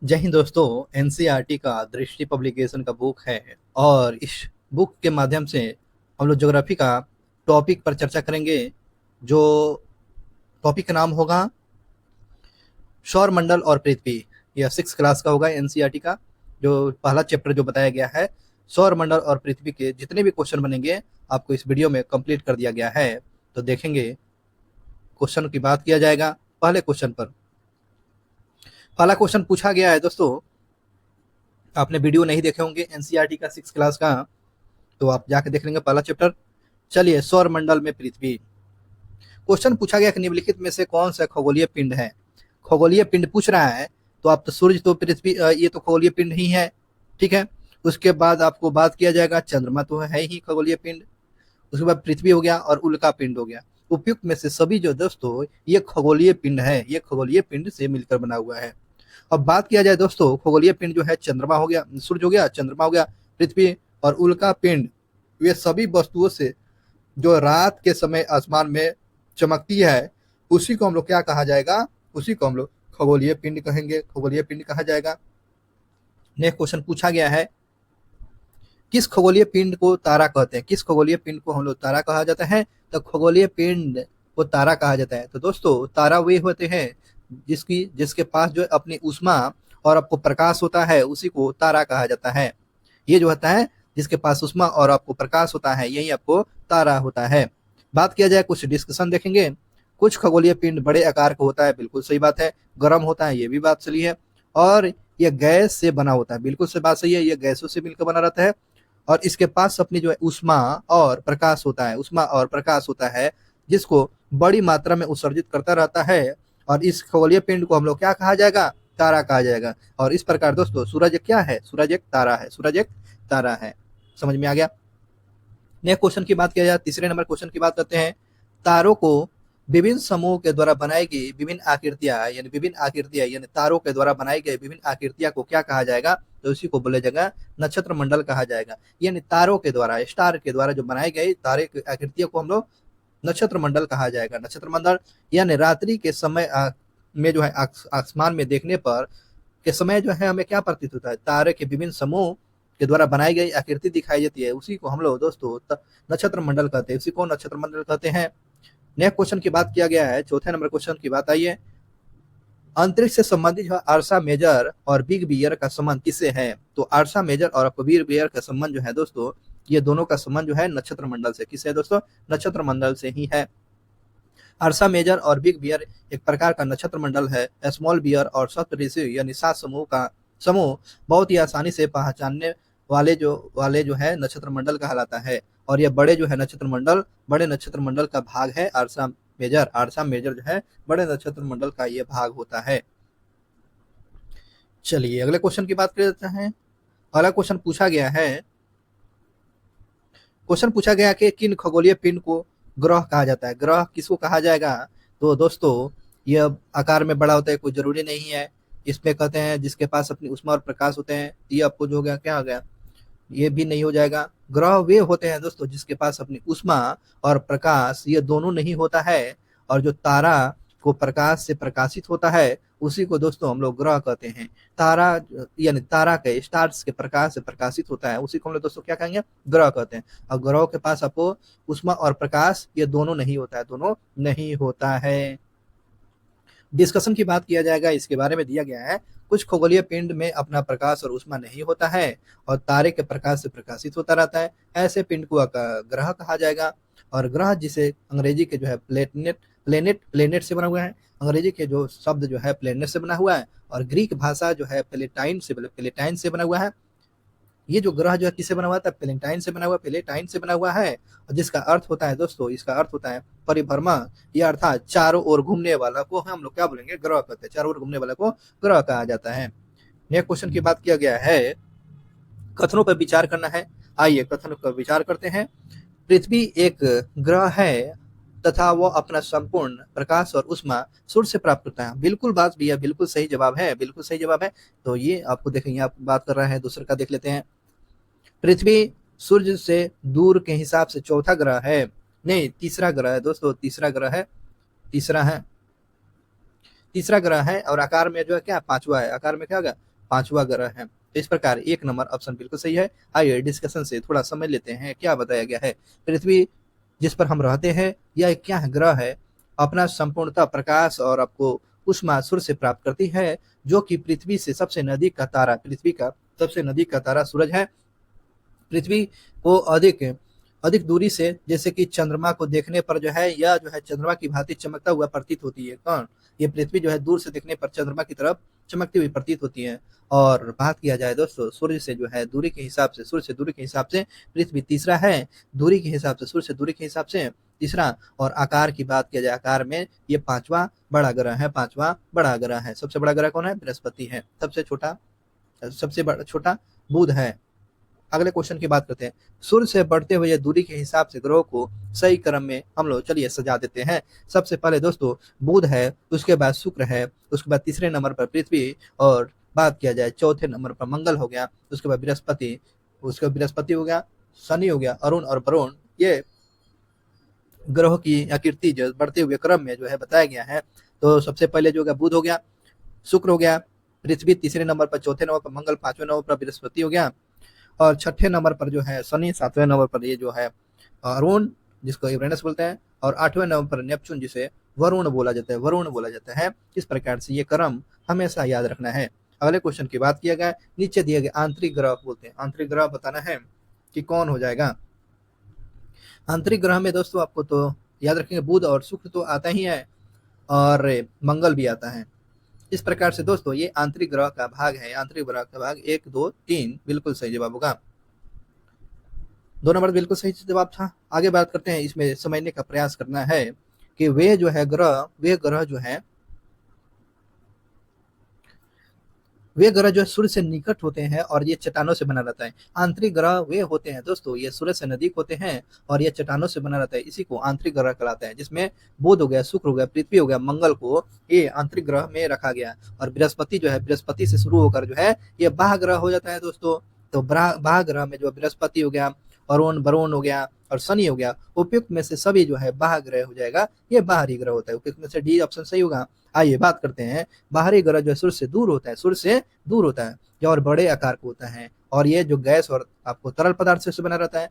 जय हिंद दोस्तों। एनसीईआरटी का दृष्टि पब्लिकेशन का बुक है और इस बुक के माध्यम से हम लोग ज्योग्राफी का टॉपिक पर चर्चा करेंगे। जो टॉपिक का नाम होगा सौर मंडल और पृथ्वी। यह 6 क्लास का होगा एनसीईआरटी का। जो पहला चैप्टर जो बताया गया है, सौर मंडल और पृथ्वी के जितने भी क्वेश्चन बनेंगे आपको इस वीडियो में कंप्लीट कर दिया गया है। तो देखेंगे, क्वेश्चन की बात किया जाएगा। पहले क्वेश्चन पर पहला क्वेश्चन पूछा गया है दोस्तों। आपने वीडियो नहीं देखे होंगे एनसीईआरटी का 6 क्लास का, तो आप जाके देख लेंगे पहला चैप्टर। चलिए, सौर मंडल में पृथ्वी। क्वेश्चन पूछा गया कि निम्नलिखित में से कौन सा खगोलीय पिंड है। खगोलीय पिंड पूछ रहा है, तो आप तो सूर्य तो पृथ्वी ये तो खगोलीय पिंड ही है, ठीक है। उसके बाद आपको बात किया जाएगा, चंद्रमा तो है ही खगोलीय पिंड। उसके बाद पृथ्वी हो गया और उल्का पिंड हो गया। उपयुक्त में से सभी जो दोस्तों ये खगोलीय पिंड है, ये खगोलीय पिंड से मिलकर बना हुआ है। अब बात किया जाए दोस्तों, खगोलीय पिंड जो है चंद्रमा हो गया, सूर्य हो गया, चंद्रमा हो गया, पृथ्वी और उल्का पिंड, वे सभी वस्तुओं से जो रात के समय आसमान में चमकती है, उसी को हम लोग क्या कहा जाएगा, उसी को हम लोग खगोलीय पिंड कहेंगे, खगोलीय पिंड कहा जाएगा। नेक्स्ट क्वेश्चन पूछा गया है, किस खगोलीय पिंड को तारा कहते हैं। किस खगोलीय पिंड को हम लोग तारा कहा जाता है, तो खगोलीय पिंड को तारा कहा जाता है। तो दोस्तों, तारा वे होते हैं जिसके पास जो अपनी ऊष्मा और आपको प्रकाश होता है, उसी को तारा कहा जाता है। ये जो होता है जिसके पास ऊष्मा और आपको प्रकाश होता है, यही आपको तारा होता है। बात किया जाए, कुछ डिस्कशन देखेंगे। कुछ खगोलीय पिंड बड़े आकार का होता है, बिल्कुल सही बात है। गर्म होता है, ये भी बात सही है। और यह गैस से बना होता है, बिल्कुल सही बात सही है, यह गैसों से मिलकर बना रहता है। और इसके पास अपनी जो है ऊष्मा और प्रकाश होता है, ऊष्मा और प्रकाश होता है, जिसको बड़ी मात्रा में उत्सर्जित करता रहता है। और इस खगोलीय पिंड को हम लोग क्या कहा जाएगा, तारा कहा जाएगा। और इस प्रकार दोस्तों, सूरज क्या है, सूरज एक तारा है, सूरज एक तारा है। समझ में आ गया। नेक्स्ट क्वेश्चन की बात किया जाए, तीसरे नंबर क्वेश्चन की बात करते हैं। तारों को विभिन्न समूह के द्वारा बनाई गई विभिन्न आकृतियां यानी तारों के द्वारा बनाई गई विभिन्न आकृतियां को क्या कहा जाएगा, तो उसी को बोला जाएगा नक्षत्र मंडल कहा जाएगा। यानी तारों के द्वारा, स्टार के द्वारा जो बनाई गई तारे की आकृतियों को हम लोग नक्षत्र मंडल कहा जाएगा। नक्षत्र मंडल यानी रात्रि के समय में जो है आसमान में देखने पर के समय जो है हमें क्या प्रतीत होता है, तारे के विभिन्न समूह के द्वारा बनाई गई आकृति दिखाई देती है, उसी को हम लोग दोस्तों नक्षत्र मंडल कहते हैं, उसी को नक्षत्र मंडल कहते हैं। नेक्स्ट क्वेश्चन की बात किया गया है, चौथे नंबर क्वेश्चन की बात आई है। अंतरिक्ष से संबंधित जो आर्सा मेजर और बिग बियर का संबंध किससे है। तो आर्सा मेजर और बिग बियर का संबंध जो है दोस्तों, ये दोनों का संबंध जो है नक्षत्र मंडल से। किससे है दोस्तों, नक्षत्र मंडल से ही है। अर्सा मेजर और बिग बियर एक प्रकार का नक्षत्र मंडल है। स्मॉल बियर और सप्तऋषि यानी 7 समूह का समूह बहुत ही आसानी से पहचानने वाले जो है नक्षत्र मंडल कहलाता है। और यह बड़े जो है नक्षत्र मंडल, बड़े नक्षत्र मंडल का भाग है आर्सा मेजर जो है बड़े नक्षत्र मंडल का ये भाग होता है। चलिए अगले क्वेश्चन की बात कर लेते हैं। अगला क्वेश्चन पूछा गया कि किन खगोलीय पिंड को ग्रह कहा जाता है। ग्रह किसको कहा जाएगा, तो दोस्तों यह आकार में बड़ा होता है, कोई जरूरी नहीं है। इसमें कहते हैं जिसके पास अपनी ऊष्मा और प्रकाश होते हैं, ये आपको जो हो गया क्या हो गया, ये भी नहीं हो जाएगा। ग्रह वे होते हैं दोस्तों जिसके पास अपनी ऊष्मा और प्रकाश ये दोनों नहीं होता है। और जो तारा को प्रकाश से प्रकाशित होता है, उसी को दोस्तों हम लोग ग्रह कहते हैं। तारा यानी तारा के स्टार्स के प्रकाश से प्रकाशित होता है, उसी को हम लोग दोस्तों क्या कहेंगे, ग्रह कहते हैं। और ग्रहों के पास आपको ऊष्मा और प्रकाश ये दोनों नहीं होता है, दोनों नहीं होता है। डिस्कशन की बात किया जाएगा, इसके बारे में दिया गया है। कुछ खगोलीय पिंड में अपना प्रकाश और ऊष्मा नहीं होता है और तारे के प्रकाश से प्रकाशित होता रहता है, ऐसे पिंड को ग्रह कहा जाएगा। और ग्रह जिसे अंग्रेजी के जो है प्लेनेट से बना हुआ है, अंग्रेजी के जो शब्द जो है प्लेनेट से बना हुआ है, और ग्रीक भाषा जो है प्लेटाइन से बना हुआ है। ये जो ग्रह जो है किससे बना हुआ था, प्लेटाइन से बना हुआ है। और जिसका अर्थ होता है दोस्तों, इसका अर्थ होता है परिभ्रमण, या अर्थात चारों ओर घूमने वाला को हम लोग क्या बोलेंगे, ग्रह कहते हैं। चारों ओर घूमने वाला को ग्रह कहा जाता है। नेक्स्ट क्वेश्चन की बात किया गया है, कथनों पर विचार करना है। आइए कथनों पर विचार करते हैं। पृथ्वी एक ग्रह है तथा वो अपना संपूर्ण प्रकाश और ऊष्मा सूर्य से प्राप्त करता है। बिल्कुल बात भी है, बिल्कुल सही जवाब है, बिल्कुल सही जवाब है। तो ये आपको देखेंगे, आप बात कर रहे हैं, दूसरे का देख लेते हैं। पृथ्वी सूर्य से दूर के हिसाब से चौथा ग्रह है, नहीं तीसरा ग्रह है दोस्तों, तीसरा है। तीसरा ग्रह है और आकार में जो है क्या, पांचवा है। आकार में क्या होगा, 5वां ग्रह है। तो इस प्रकार 1 नंबर ऑप्शन बिल्कुल सही है। आइए डिस्कशन से थोड़ा समझ लेते हैं क्या बताया गया है। पृथ्वी जिस पर हम रहते हैं यह क्या ग्रह है, अपना संपूर्णतः प्रकाश और आपको ऊष्मा सूर्य से प्राप्त करती है, जो कि पृथ्वी से सबसे नजदीक का तारा, पृथ्वी का सबसे नजदीक का तारा सूरज है। पृथ्वी को अधिक अधिक दूरी से, जैसे कि चंद्रमा को देखने पर जो है यह जो है चंद्रमा की भांति चमकता हुआ प्रतीत होती है। कौन? ये पृथ्वी जो है दूर से देखने पर चंद्रमा की तरफ चमकती हुई प्रतीत होती है। और बात किया जाए दोस्तों सूर्य से जो है दूरी के हिसाब से, सूर्य से दूरी के हिसाब से पृथ्वी तीसरा है, दूरी के हिसाब से, सूर्य से दूरी के हिसाब से तीसरा। और आकार की बात किया जाए, आकार में ये 5वां बड़ा ग्रह है, 5वां बड़ा ग्रह है। सबसे बड़ा ग्रह कौन है? बृहस्पति है। सबसे बड़ा छोटा बुध है। अगले क्वेश्चन की बात करते हैं। सूर्य से बढ़ते हुए दूरी के हिसाब से ग्रहों को सही क्रम में हम लोग चलिए सजा देते हैं। सबसे पहले दोस्तों बुध है, उसके बाद शुक्र है, उसके बाद तीसरे नंबर पर पृथ्वी, और बात किया जाए चौथे नंबर पर मंगल हो गया, उसके बाद बृहस्पति, उसके बाद बृहस्पति हो गया, शनि हो गया, अरुण और वरुण। ये ग्रहों की आकृति जो बढ़ते हुए क्रम में जो है बताया गया है। तो सबसे पहले जो हो गया बुध हो गया, शुक्र हो गया, पृथ्वी तीसरे नंबर पर, चौथे नंबर पर मंगल, पांचवें नंबर पर बृहस्पति हो गया, और छठे नंबर पर जो है शनि, सातवें नंबर पर ये जो है अरुण जिसको यूरेनस बोलते हैं, और आठवें नंबर पर नेपच्यून जिसे वरुण बोला जाता है, वरुण बोला जाता है। इस प्रकार से ये क्रम हमेशा याद रखना है। अगले क्वेश्चन की बात किया गया, नीचे दिए गए आंतरिक ग्रह बोलते हैं, आंतरिक ग्रह बताना है कि कौन हो जाएगा। आंतरिक ग्रह में दोस्तों आपको तो याद रखेंगे बुध और शुक्र तो आता ही है, और मंगल भी आता है। इस प्रकार से दोस्तों ये आंतरिक ग्रह का भाग है। आंतरिक ग्रह का भाग 1, 2, 3 बिल्कुल सही जवाब होगा। 2 नंबर बिल्कुल सही जवाब था। आगे बात करते हैं, इसमें समझने का प्रयास करना है कि वे ग्रह जो है सूर्य से निकट होते हैं और ये चट्टानों से बना रहता है। आंतरिक ग्रह वे होते हैं दोस्तों, ये सूर्य से नजदीक होते हैं और ये चट्टानों से बना रहता है। इसी को आंतरिक ग्रह कहलाता है, जिसमें बुध हो गया, शुक्र हो गया, पृथ्वी हो गया, मंगल को ये आंतरिक ग्रह में रखा गया। और बृहस्पति जो है, बृहस्पति से शुरू होकर जो है ये बाह्य ग्रह हो जाता है दोस्तों। तो बाह्य ग्रह में जो बृहस्पति हो गया, अरुण वरुण हो गया और शनि हो गया, उपयुक्त में से सभी जो है बाह्य ग्रह हो जाएगा, ये बाहरी ग्रह होता है। उपयुक्त में से डी ऑप्शन सही होगा। आइए बात करते हैं, बाहरी ग्रह जो है सूर्य से दूर होता है, सूर्य से दूर होता है, जो और बड़े आकार का होता है, और ये जो गैस और आपको तरल पदार्थ से बना रहता है,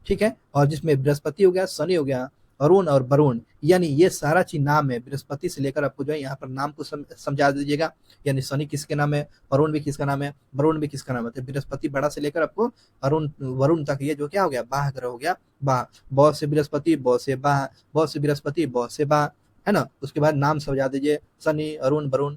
ठीक है। और जिसमें बृहस्पति हो गया, शनि हो गया, अरुण और वरुण, यानी ये सारा चीज नाम है। बृहस्पति से लेकर आपको जो है यहाँ पर नाम को समझा दीजिएगा, यानी शनि किसके नाम है, अरुण भी किसका नाम है, वरुण भी किसका नाम है। तो बृहस्पति बड़ा से लेकर आपको अरुण वरुण तक ये जो क्या हो गया, बाह्य ग्रह हो गया। ब से बृहस्पति, ब से बाह, ब से बृहस्पति, ब से बाह, है ना। उसके बाद नाम समझा दीजिए, शनि, अरुण, वरुण,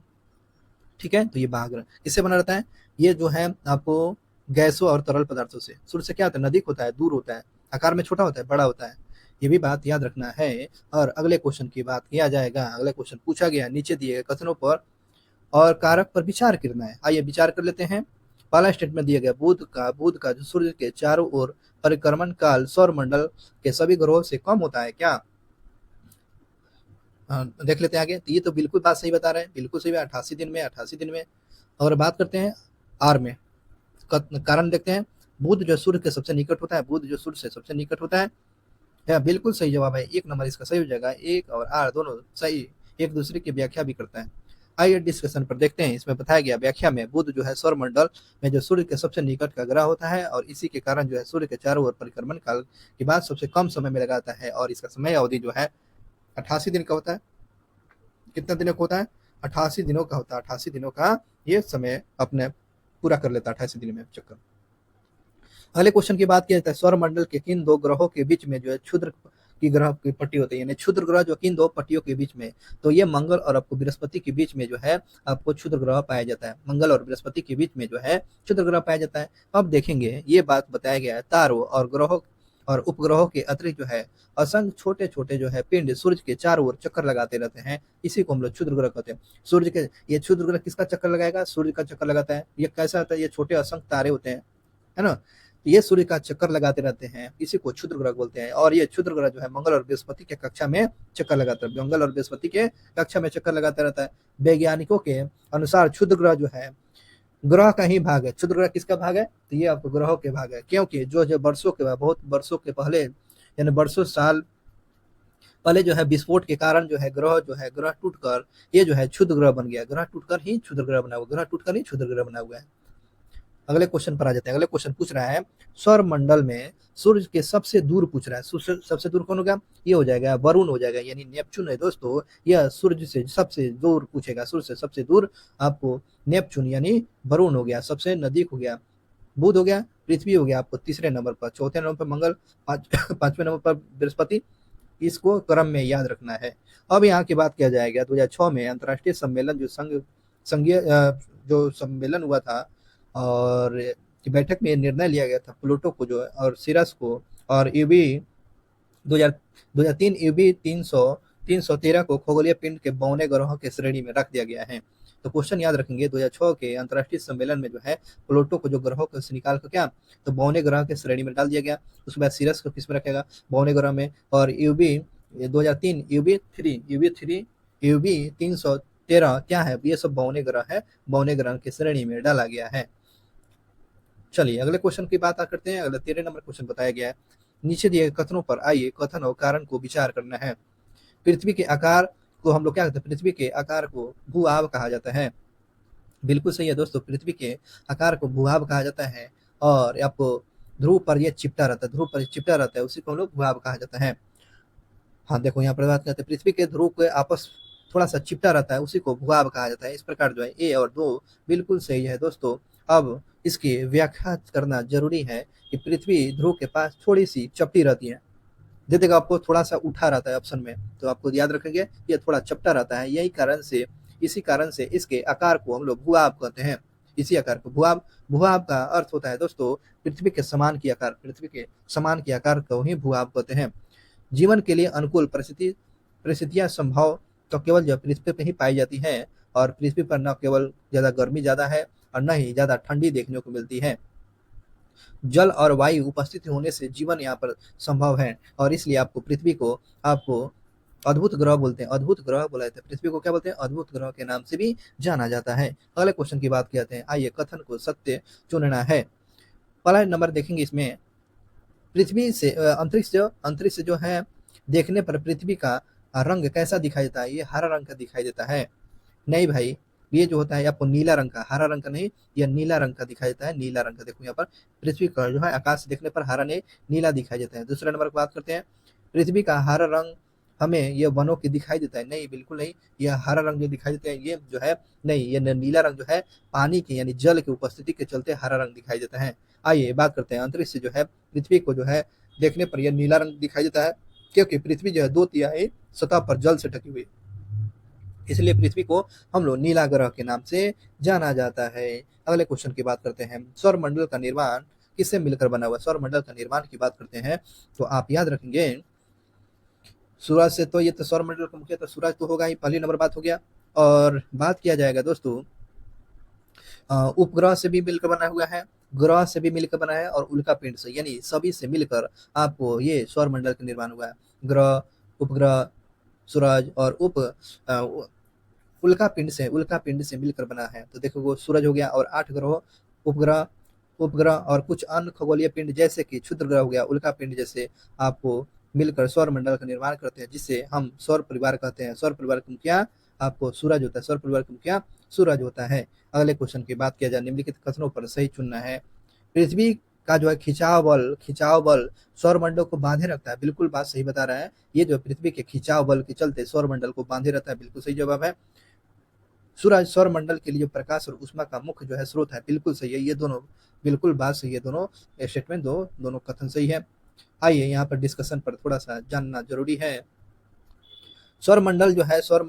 ठीक है। तो ये बाह्य ग्रह किससे बना रहता है? ये जो है आपको गैसों और तरल पदार्थों से। सूर्य से क्या होता है? नजदीक होता है, दूर होता है, आकार में छोटा होता है, बड़ा होता है। ये भी बात याद रखना है। और अगले क्वेश्चन की बात किया जाएगा। अगले क्वेश्चन पूछा गया, नीचे दिए गए कथनों पर और कारक पर विचार करना है। आइए विचार कर लेते हैं। पहला स्टेटमेंट दिया गया, बुध का जो सूर्य के चारों ओर परिक्रमण काल सौर मंडल के सभी ग्रहों से कम होता है क्या? देख लेते हैं आगे। तो ये तो बिल्कुल बात सही बता रहे हैं, बिल्कुल सही। 88 दिन में, 88 दिन में। और बात करते हैं आर में, कारण देखते हैं। बुध जो सूर्य के सबसे निकट होता है, बुध जो सूर्य से सबसे निकट होता है, या बिल्कुल सही जवाब है। 1 नंबर इसका सही हो जाएगा। 1 और आर दोनों सही, एक दूसरे की व्याख्या भी करता है। आइए डिस्कशन पर देखते हैं। इसमें बताया गया व्याख्या में, बुध जो है सौर मंडल में जो सूर्य के सबसे निकट का ग्रह होता है, और इसी के कारण जो है सूर्य के चारों ओर परिक्रमण काल के बाद सबसे कम समय में लगाता है, और इसका समय अवधि जो है 88 दिन का होता है। कितने दिनों का होता है? 88 दिनों का होता है। 88 दिनों का ये समय अपने पूरा कर लेता है 88 दिन में चक्कर। अगले क्वेश्चन की बात किया जाता है, सौर मंडल के किन दो ग्रहों के बीच में जो है क्षुद्र की ग्रह की पट्टी होती है, यानी क्षुद्र ग्रह जो किन दो पट्टियों के बीच में। तो ये मंगल और आपको बृहस्पति के बीच में जो है आपको क्षुद्र ग्रह पाया जाता है। मंगल और बृहस्पति के बीच में जो है क्षुद्र ग्रह पाया जाता है। अब देखेंगे, ये बात बताया गया है, तारों और ग्रहों और उपग्रहों के अतिरिक्त जो है असंख्य छोटे छोटे जो है पिंड सूर्य के चारों ओर चक्कर लगाते रहते हैं। इसी को हम लोग क्षुद्र ग्रह कहते हैं। सूर्य के ये क्षुद्र ग्रह किसका चक्कर लगाएगा? सूर्य का चक्कर लगाता है। ये कैसा होता है? ये छोटे असंख्य तारे होते हैं, है ना। ये सूर्य का चक्कर लगाते रहते हैं, इसी को क्षुद्र ग्रह बोलते हैं। और ये क्षुद्र ग्रह जो है मंगल और बृहस्पति के कक्षा में चक्कर लगाता है, मंगल और बृहस्पति के कक्षा में चक्कर लगाता रहता है। वैज्ञानिकों के अनुसार क्षुद्र ग्रह जो है ग्रह का ही भाग है। क्षुद्र ग्रह किसका भाग है? तो ये आपको ग्रहों के भाग है, क्योंकि जो वर्षों के बाद, बहुत वर्षों के पहले, यानी वर्षों साल पहले जो है विस्फोट के कारण जो है ग्रह टूटकर ये जो है क्षुद्र ग्रह बन गया, ग्रह टूटकर ही क्षुद्र ग्रह बना हुआ, ग्रह टूटकर ही क्षुद्र ग्रह बना हुआ है। अगले क्वेश्चन पर आ जाते हैं। अगले क्वेश्चन पूछ रहा है सौर मंडल में सूर्य के सबसे दूर पूछ रहा है, सबसे दूर कौन होगा? ये हो जाएगा वरुण हो जाएगा, यानी नेपच्यून है दोस्तों। यह सूर्य से सबसे दूर पूछेगा, सूर्य से सबसे दूर आपको नेपच्यून यानी वरुण हो गया, सबसे नजदीक हो गया। बुध हो गया, पृथ्वी हो गया आपको तीसरे नंबर पर, चौथे नंबर पर मंगल, पांचवें नंबर पर बृहस्पति। इसको क्रम में याद रखना है। अब यहाँ की बात किया जाएगा 2006 में अंतर्राष्ट्रीय सम्मेलन जो संघीय जो सम्मेलन हुआ था और की बैठक में निर्णय लिया गया था प्लूटो को जो है और सिरस को और यूबी 2003 यूबी 313 को खगोलीय पिंड के बौने ग्रहों के श्रेणी में रख दिया गया है। तो क्वेश्चन याद रखेंगे 2006 के अंतर्राष्ट्रीय सम्मेलन में जो है प्लूटो को जो ग्रहों को निकाल कर क्या तो बौने ग्रह के श्रेणी में डाल दिया गया। उसके बाद सिरस को किस में रखेगा? बौने ग्रह में। और यूबी 2003 यूबी 313 क्या है? ये सब बौने ग्रह है, बौने ग्रह की श्रेणी में डाला गया है। चलिए अगले क्वेश्चन की बात करते हैं। अगला 13 नंबर क्वेश्चन बताया गया है नीचे दिए कथनों पर आइए कथन और कारण को विचार करना है। पृथ्वी के आकार को हम लोग क्या कहते हैं? पृथ्वी के आकार को भू-आव कहा जाता है। बिल्कुल सही है दोस्तों, पृथ्वी के आकार को भू-आव कहा जाता है। और आपको ध्रुव पर यह चिपटा रहता है, ध्रुव पर चिपटा रहता है, उसी को हम लोग भू-आव कहा जाता है। हाँ देखो यहाँ पर बात करते हैं पृथ्वी के ध्रुव के आपस थोड़ा सा चिपटा रहता है, उसी को भू-आव कहा जाता है। इस प्रकार जो है ए और दो बिल्कुल सही है दोस्तों। अब इसकी व्याख्या करना जरूरी है कि पृथ्वी ध्रुव के पास थोड़ी सी चपटी रहती है। दे देगा आपको थोड़ा सा उठा रहता है ऑप्शन में, तो आपको याद रखेंगे ये थोड़ा चपटा रहता है। इसी कारण से इसके आकार को हम लोग भू-आव कहते हैं। इसी आकार को भू-आव, भू-आव का अर्थ होता है दोस्तों पृथ्वी के समान की आकार, पृथ्वी के समान की आकार को ही भू-आव कहते हैं। जीवन के लिए अनुकूल परिस्थितियां संभव तो केवल जो पृथ्वी पर ही पाई जाती है। और पृथ्वी पर न केवल ज्यादा गर्मी ज्यादा है और न ही ज्यादा ठंडी देखने को मिलती है। जल और वायु उपस्थित होने से जीवन यहाँ पर संभव है और इसलिए आपको पृथ्वी को आपको अद्भुत ग्रह बोलते हैं, अद्भुत ग्रह बोला जाता है। पृथ्वी को क्या बोलते हैं? अद्भुत ग्रह के नाम से भी जाना जाता है। अगले क्वेश्चन की बात करते हैं। आइए कथन को सत्य चुनना है। पहला नंबर देखेंगे इसमें पृथ्वी से अंतरिक्ष जो है देखने पर पृथ्वी का रंग कैसा दिखाई देता है? ये हरा रंग का दिखाई देता है। नहीं भाई, ये जो होता है आपको नीला रंग का, हरा रंग का नहीं, यह नीला रंग का दिखाई देता है, नीला रंग का। देखो यहाँ पर पृथ्वी का जो है आकाश से देखने पर हरा नहीं नीला दिखाई देता है। दूसरा नंबर की बात करते हैं पृथ्वी का हरा रंग हमें यह वनों की दिखाई देता है। नहीं, बिल्कुल नहीं, यह हरा रंग जो दिखाई देता है ये जो है नहीं, यह नीला रंग जो है पानी के यानी जल की उपस्थिति के चलते हरा रंग दिखाई देता है। आइए बात करते हैं अंतरिक्ष जो है पृथ्वी को जो है देखने पर यह नीला रंग दिखाई देता है क्योंकि पृथ्वी जो है 2/3 सतह पर जल से ढकी हुई, इसलिए पृथ्वी को हम लोग नीला ग्रह के नाम से जाना जाता है। अगले क्वेश्चन की बात करते हैं सौर मंडल का निर्माण किससे मिलकर बना हुआ? सौर मंडल का निर्माण की बात करते हैं तो आप याद रखेंगे सूरज से। तो ये तो सौर मंडल का मुख्य तो सूरज तो होगा ही, पहली नंबर बात हो गया। और बात किया जाएगा दोस्तों उपग्रह से भी मिलकर बना हुआ है, ग्रह से भी मिलकर बना है और उल्का पिंड से, यानी सभी से मिलकर आपको ये सौर मंडल का निर्माण हुआ है। ग्रह, उपग्रह, सूरज और उल्का पिंड से मिलकर बना है। तो देखो वो सूरज हो गया और 8 ग्रह, उपग्रह उपग्रह और कुछ अन्य खगोलीय पिंड जैसे कि क्षुद्र ग्रह हो गया, उल्का पिंड जैसे आपको मिलकर सौर मंडल का निर्माण करते हैं, जिससे हम सौर परिवार कहते हैं। सौर परिवार का मुखिया आपको सूरज होता है, सौर परिवार का मुखिया सूरज होता है। अगले क्वेश्चन की बात किया जाए निम्नलिखित कथनों पर सही चुनना है। पृथ्वी का जो है खिंचाव बल सौर मंडल को बांधे रखता है। बिल्कुल बात सही बता रहा है, ये जो पृथ्वी के खिंचाव बल के चलते सौर मंडल को बांधे रहता है, बिल्कुल सही जवाब है। सूरज सौर मंडल के लिए जो प्रकाश और ऊष्मा का मुख्य जो है स्रोत है, बिल्कुल सही है। ये दोनों बिल्कुल बात सही है, दोनों स्टेटमेंट दोनों कथन सही है। आइए यहाँ पर डिस्कशन पर थोड़ा सा जानना जरूरी है। सूरज जो है सौर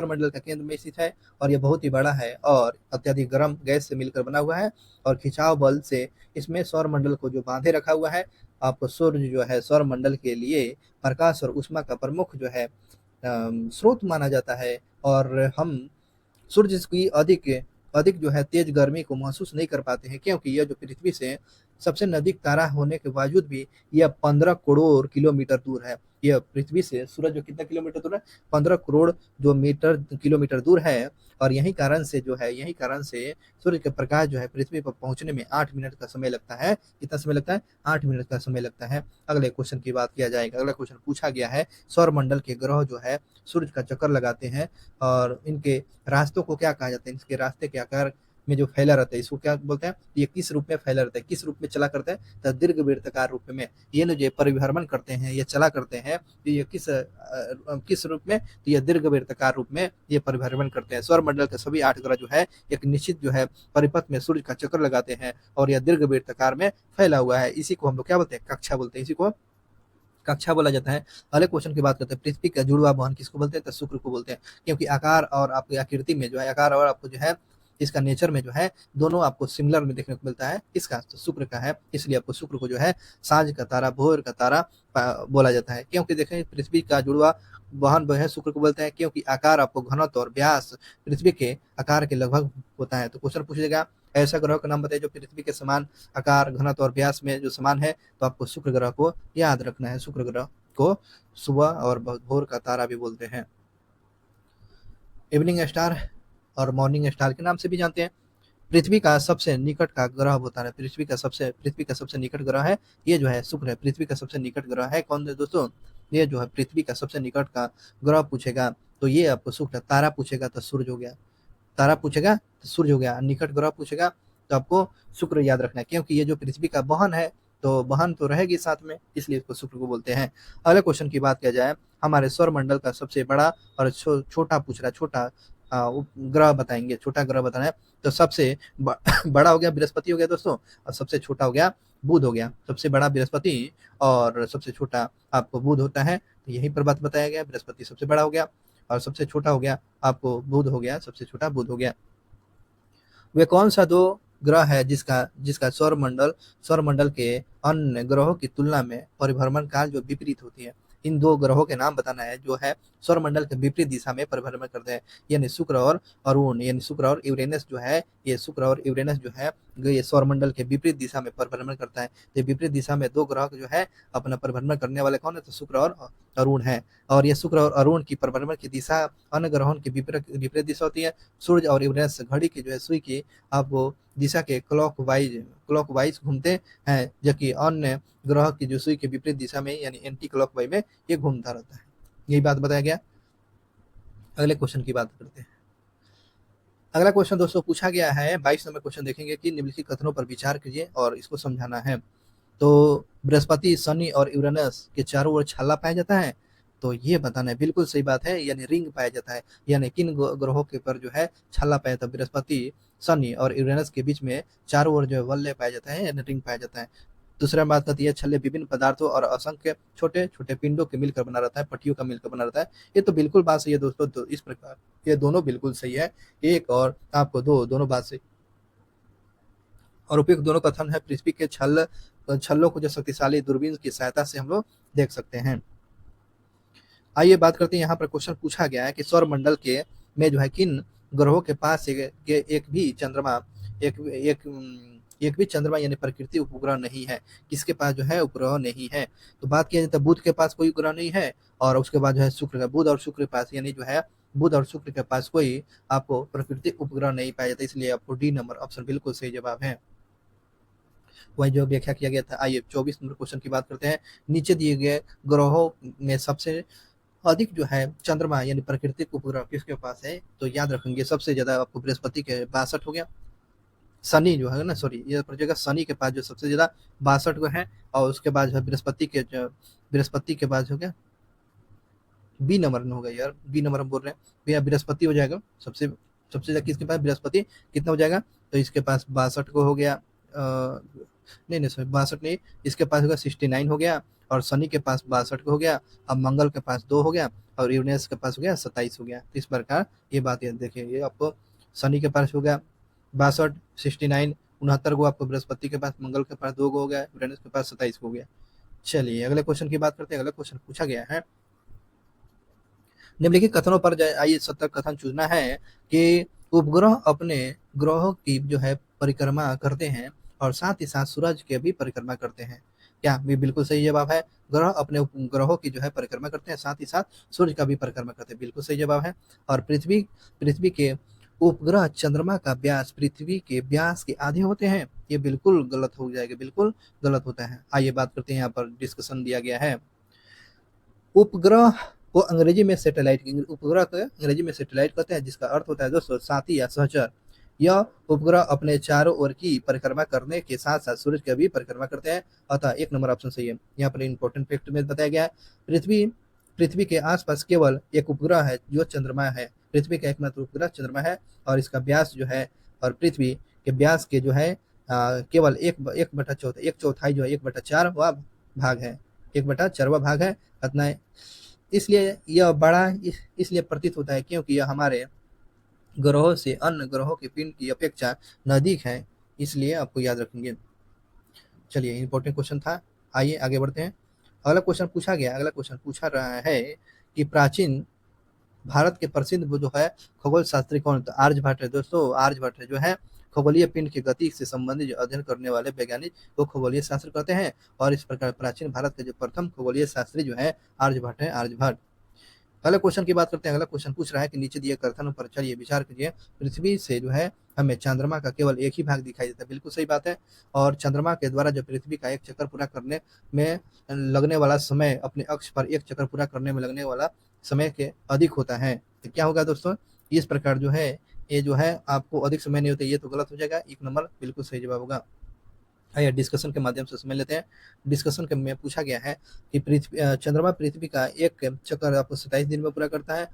मंडल का केंद्र में स्थित है और यह बहुत ही बड़ा है और अत्यधिक गर्म गैस से मिलकर बना हुआ है और खिंचाव बल से इसमें सौर मंडल को जो बांधे रखा हुआ है। आपको सूर्य जो है सौर मंडल के लिए प्रकाश और ऊष्मा का प्रमुख जो है स्रोत माना जाता है और हम सूर्य की अधिक जो है तेज गर्मी को महसूस नहीं कर पाते हैं क्योंकि यह जो पृथ्वी से सबसे नजदीक तारा होने के बावजूद भी यह 15 करोड़ किलोमीटर दूर है। यह पृथ्वी से सूरज जो कितना किलोमीटर दूर है, 15 करोड़ जो मीटर किलोमीटर दूर है। और यही कारण से सूर्य के प्रकाश जो है पृथ्वी पर पहुंचने में 8 मिनट का समय लगता है। कितना समय लगता है? 8 मिनट का समय लगता है। अगले क्वेश्चन की बात किया जाएगा। अगला क्वेश्चन पूछा गया है, सौर मंडल के ग्रह जो है सूर्य का चक्कर लगाते हैं और इनके रास्तों को क्या कहा जाता है? इसके रास्ते के आकार में जो फैला रहता है इसको क्या बोलते हैं? ये किस रूप में फैला रहता है, किस रूप में चला करता है? तो दीर्घवृत्ताकार रूप में। ये जो परिभ्रमण करते हैं, ये चला करते हैं, तो ये किस रूप में? तो ये दीर्घवृत्ताकार रूप में ये परिभ्रमण करते हैं। सौर मंडल के सभी 8 ग्रह जो है एक निश्चित जो है परिपथ में सूर्य का चक्कर लगाते हैं और यह दीर्घवृत्ताकार में फैला हुआ है। इसी को हम लोग क्या बोलते हैं? कक्षा बोलते हैं। इसी को कक्षा बोला जाता है। अगले क्वेश्चन की बात करते हैं, पृथ्वी का जुड़वा बहन किसको बोलते हैं? तो शुक्र को बोलते हैं। क्योंकि आकार और आपकी आकृति में जो है, आकार और आपको जो है इसका नेचर में जो है दोनों आपको सिमिलर में देखने को मिलता है। इसका तो शुक्र का है, इसलिए आपको शुक्र को जो है साँझ का तारा, भोर का तारा बोला जाता है। क्योंकि देखें पृथ्वी का जुड़वा वाहन जो है शुक्र को बोलते हैं, क्योंकि आकार आपको घनत्व और व्यास पृथ्वी के आकार के लगभग होता है। तो क्वेश्चन पूछेगा ऐसा ग्रह का नाम बताइए जो पृथ्वी के समान आकार, घनत्व और व्यास में जो समान है। तो आपको शुक्र ग्रह को याद रखना है। शुक्र ग्रह को सुबह और भोर का तारा भी बोलते हैं। इवनिंग स्टार और मॉर्निंग स्टार के नाम से भी जानते हैं। पृथ्वी का सबसे निकट का ग्रह होता है, पृथ्वी का सबसे निकट ग्रह है ये जो है शुक्र है। पृथ्वी का सबसे निकट ग्रह है कौन है दोस्तों? ये जो है पृथ्वी का सबसे निकट का ग्रह पूछेगा तो ये आपको शुक्र है। तारा पूछेगा तो सूर्य हो गया, तारा पूछेगा तो सूर्य हो गया। निकट ग्रह पूछेगा तो आपको शुक्र याद रखना है, क्योंकि ये जो पृथ्वी का बहन है तो बहन तो रहेगी साथ में, इसलिए इसको शुक्र को बोलते हैं। अगले क्वेश्चन की बात किया जाए, हमारे सौर मंडल का सबसे बड़ा और छोटा पूछ रहा है, छोटा ग्रह बताएंगे, छोटा ग्रह बताना है। तो सबसे बड़ा हो गया बृहस्पति हो गया दोस्तों, और सबसे छोटा हो गया बुध हो गया। सबसे बड़ा बृहस्पति और सबसे छोटा आपको बुध होता है। तो यही पर बात बताया गया, बृहस्पति सबसे बड़ा हो गया और सबसे छोटा हो गया आपको बुध हो गया, सबसे छोटा बुध हो गया। वे कौन सा दो ग्रह है जिसका जिसका सौर मंडल के अन्य ग्रहों की तुलना में परिभ्रमण काल जो विपरीत होती है? इन दो ग्रहों के नाम बताना है जो है सौर मंडल के विपरीत दिशा में परिभ्रमण करते हैं, यानी शुक्र और अरुण, यानी शुक्र और यूरेनस जो है, ये शुक्र और यूरेनस जो है ये सौर मंडल के विपरीत दिशा में परिभ्रमण करता है। तो विपरीत दिशा में दो ग्रह जो है अपना परिभ्रमण करने वाले कौन है? तो शुक्र और अरुण है। और ये शुक्र और अरुण की परिभ्रमण की दिशा अन्य ग्रहों की विपरीत दिशा होती है। सूर्य और यूरेनस घड़ी की जो है सुई की आपको दिशा के क्लॉकवाइज घूमते हैं, जबकि अन्य ग्रह की जो सुई के विपरीत दिशा में यानी एंटी क्लॉकवाइज में ये घूमता रहता है। यही बात बताया गया। अगले क्वेश्चन की बात करते हैं। अगला क्वेश्चन दोस्तों पूछा गया है 22 नंबर क्वेश्चन देखेंगे कि निम्नलिखित कथनों पर विचार कीजिए और इसको समझाना है। तो बृहस्पति, शनि और यूरेनस के चारों ओर छाला पाया जाता है। तो ये बताना है, बिल्कुल सही बात है, यानी रिंग पाया जाता है। यानी किन ग्रहों के पर जो है छाला पाया जाता है? बृहस्पति, शनि और यूरेनस के बीच में चारों ओर जो है वलय पाया जाता है, यानी रिंग पाया जाता है। दूसरा बात कहती है छल्ले विभिन्न पदार्थों और असंख्य छोटे छोटे पिंडों के मिलकर बना रहता है, पट्टियों का मिलकर बना रहता है। ये तो बिल्कुल बात सही है दोस्तों। तो इस प्रकार ये दोनों बिल्कुल सही है, एक और आपको दोनों बात सही और उपयुक्त दोनों कथन है। पृथ्वी के छल्लों को जो शक्तिशाली दूरबीन की सहायता से हम लोग देख सकते हैं। आइए बात करते हैं, यहाँ पर क्वेश्चन पूछा गया है कि सौर मंडल के में जो है किन ग्रहों के पास एक भी चंद्रमा एक भी चंद्रमा यानी प्रकृति उपग्रह नहीं है? किसके पास जो है उपग्रह नहीं है? तो बात किया जाए तो बुध के पास कोई उपग्रह नहीं है, और उसके बाद जो है शुक्र का, बुध और शुक्र के पास यानी जो है बुध और शुक्र के पास कोई आपको प्रकृति उपग्रह नहीं पाया जाता, इसलिए आपको डी नंबर ऑप्शन बिल्कुल सही जवाब है। वही जो व्याख्या किया गया था। आइए 24 नंबर क्वेश्चन की बात करते हैं। नीचे दिए गए ग्रहों में सबसे अधिक जो है चंद्रमा यानी प्राकृतिक उपग्रह किसके पास है? तो याद रखेंगे सबसे ज्यादा आपको बृहस्पति के 62 हो गया। शनि जो है ना, सॉरी ये पड़ेगा शनि के पास जो सबसे ज्यादा 62 को है, और उसके बाद जो है बृहस्पति के बाद हो गया बी नंबर में होगा यार, बी नंबर हम बोल रहे हैं भैया, बृहस्पति हो जाएगा सबसे सबसे ज्यादा। किसके पास? बृहस्पति कितना हो जाएगा? तो इसके पास 62 को हो गया, नहीं नहीं सॉरी 62 नहीं, इसके पास होगा 69 हो गया, और शनि के पास 62 को हो गया, अब मंगल के पास 2 हो गया, और यूरेनस के पास हो गया 27 हो गया। इस प्रकार ये बात याद देखिए, ये आपको शनि के पास हो गया 62, 69, 69 को आपको बृहस्पति के पास, मंगल के पास 2 को हो गया, यूरेनस के पास 27 को हो गया। चलिए अगले क्वेश्चन की बात करते हैं। अगला क्वेश्चन पूछा गया है, निम्नलिखित कथनों पर आइए 70 कथन चुनना है कि उपग्रह अपने ग्रहों की जो है परिक्रमा करते हैं और साथ ही साथ सूरज की भी परिक्रमा करते हैं। क्या भी बिल्कुल सही जवाब है। ग्रह अपने उपग्रहों की जो है परिक्रमा करते हैं, साथ ही साथ सूर्य का भी परिक्रमा करते हैं, बिल्कुल सही जवाब है। और पृथ्वी पृथ्वी के उपग्रह चंद्रमा का व्यास पृथ्वी के व्यास के आधे होते हैं, ये बिल्कुल गलत हो जाएगा, बिल्कुल गलत होता है। आइए बात करते हैं, यहाँ पर डिस्कशन दिया गया है। उपग्रह को अंग्रेजी में सैटेलाइट, उपग्रह को अंग्रेजी में सैटेलाइट कहते हैं, जिसका अर्थ होता है दोस्तों साथी या सहचर। यह उपग्रह अपने चारों ओर की परिक्रमा करने के साथ साथ सूरज की भी परिक्रमा करते हैं, अतः एक नंबर ऑप्शन सही है। यहाँ पर इंपॉर्टेंट फैक्ट में बताया गया है, पृथ्वी पृथ्वी के आसपास केवल एक उपग्रह है जो चंद्रमा है। पृथ्वी का एकमात्र उपग्रह चंद्रमा है, और इसका व्यास जो है, और पृथ्वी के व्यास के जो है केवल एक बटा चौथा, एक चौथाई जो है 1/4 भाग है, 1/4 भाग है, इतना है। इसलिए यह बड़ा इसलिए प्रतीत होता है क्योंकि यह हमारे ग्रहों से अन्य ग्रहों के पिंड की अपेक्षा नजदीक है, इसलिए आपको याद रखेंगे। चलिए इंपॉर्टेंट क्वेश्चन था, आइए आगे बढ़ते हैं। अगला क्वेश्चन पूछा रहा है कि प्राचीन भारत के प्रसिद्ध वो जो है खगोल शास्त्री कौन? तो आर्यभट्ट है दोस्तों। आर्यभट्ट जो है खगोलीय पिंड की गति से संबंधित अध्ययन करने वाले वैज्ञानिक को खगोलीय शास्त्र कहते हैं, और इस प्रकार प्राचीन भारत के जो प्रथम खगोलीय शास्त्री जो है आर्यभट्ट है, आर्यभट्ट। अगला क्वेश्चन की बात करते हैं। अगला क्वेश्चन पूछ रहा है कि नीचे दिए कथनों पर चलिए विचार कीजिए। पृथ्वी से जो है हमें चंद्रमा का केवल एक ही भाग दिखाई देता है, बिल्कुल सही बात है। और चंद्रमा के द्वारा जो पृथ्वी का एक चक्कर पूरा करने में लगने वाला समय अपने अक्ष पर एक चक्कर पूरा करने में लगने वाला समय के अधिक होता है, तो क्या होगा दोस्तों? इस प्रकार जो है ये जो है आपको अधिक समय नहीं होता, ये तो गलत हो जाएगा, एक नंबर बिल्कुल सही जवाब होगा। आइए डिस्कशन के माध्यम से समझ लेते हैं। डिस्कशन के में पूछा गया है कि चंद्रमा पृथ्वी का एक चक्कर आपको 27 दिन में पूरा करता है,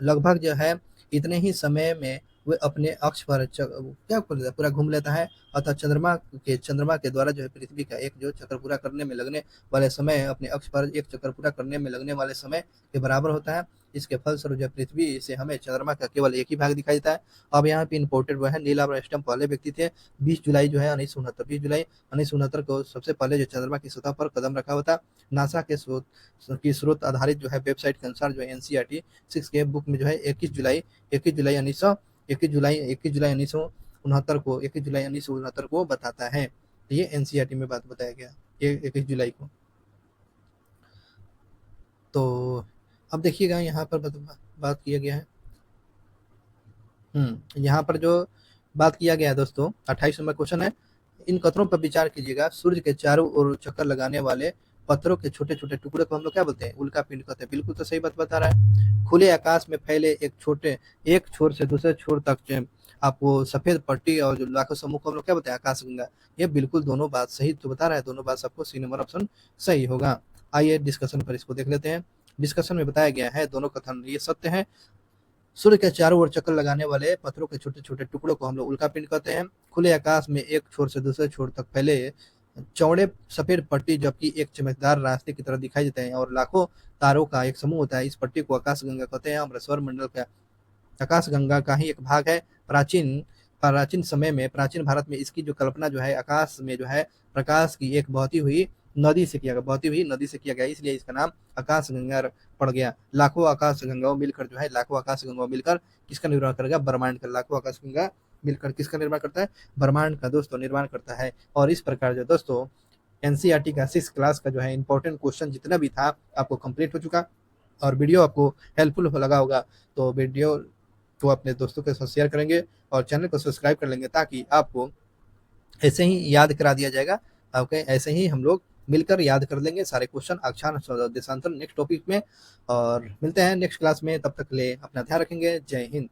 लगभग जो है इतने ही समय में वह अपने अक्ष पर क्या पूरा घूम लेता है। अतः चंद्रमा के द्वारा जो है पृथ्वी का एक जो चक्कर पूरा करने में लगने वाले समय अपने अक्ष पर एक चक्कर पूरा करने में लगने वाले समय के बराबर होता है। इसके फलस्वरूप जो पृथ्वी से हमें चंद्रमा का केवल एक ही भाग दिखाई देता है। अब यहाँ पे इम्पोर्टेंट वो है, नील आर्मस्ट्रांग पहले व्यक्ति थे। 20 जुलाई जो है 1969, 20 जुलाई 1969 को सबसे पहले जो चंद्रमा की सतह पर कदम रखा हुआ था। नासा के स्रोत आधारित जो है वेबसाइट के अनुसार जो है एनसीईआरटी 6 के बुक में जो है 21 जुलाई 1969 को बताता है। तो ये एनसीईआरटी में बात बताया गया 21 जुलाई को। तो अब देखिएगा यहाँ पर बात किया गया है, यहाँ पर जो बात किया गया है दोस्तों 28 नंबर क्वेश्चन है। इन कथनों पर विचार कीजिएगा। सूर्य के चारों ओर चक्कर लगाने वाले पत्थरों के छोटे छोटे टुकड़े को हम लोग क्या बोलते हैं? उल्का पिंड कहते हैं, बिल्कुल तो सही बात बता रहा है। खुले आकाश में फैले एक छोर से दूसरे छोर तक जो आपको सफेद पट्टी और जो लाखों समूह को हम लोग क्या बोलते हैं? आकाशगंगा। ये बिल्कुल दोनों बात सही तो बता रहा है, दोनों बात सबको सी नंबर ऑप्शन सही होगा। आइए डिस्कशन पर इसको देख लेते हैं। डिस्कशन में बताया गया है दोनों कथन ये सत्य है। सूर्य के चारों ओर चक्कर लगाने वाले पत्थरों के छोटे छोटे टुकड़ों को हम लोग उल्का पिंड कहते हैं। खुले आकाश में एक छोर से दूसरे छोर तक फैले चौड़े सफेद पट्टी जबकि एक चमकदार रास्ते की तरह दिखाई देते हैं, और लाखों तारों का एक समूह होता है। इस पट्टी को आकाशगंगा कहते हैं, और सौर मंडल का आकाशगंगा का ही एक भाग है। प्राचीन समय में प्राचीन भारत में इसकी जो कल्पना जो है आकाश में जो है प्रकाश की एक बहती हुई नदी से किया गया, इसलिए इसका नाम आकाशगंगा पड़ गया। लाखों आकाशगंगाओं मिलकर किसका निर्माण करेगा? ब्रह्मांड का। लाखों आकाशगंगा मिलकर किसका निर्माण करता है? ब्रह्मांड का दोस्तों निर्माण करता है। और इस प्रकार जो दोस्तों एनसीईआरटी का 6 क्लास का जो है इंपॉर्टेंट क्वेश्चन जितना भी था आपको कंप्लीट हो चुका, और वीडियो आपको हेल्पफुल लगा होगा तो वीडियो को अपने दोस्तों के साथ शेयर करेंगे और चैनल को सब्सक्राइब कर लेंगे, ताकि आपको ऐसे ही याद करा दिया जाएगा। ओके, ऐसे ही हम लोग मिलकर याद कर लेंगे सारे क्वेश्चन अक्षांश देशांतर नेक्स्ट टॉपिक में, और मिलते हैं नेक्स्ट क्लास में। तब तक के लिए अपना ध्यान रखेंगे। जय हिंद।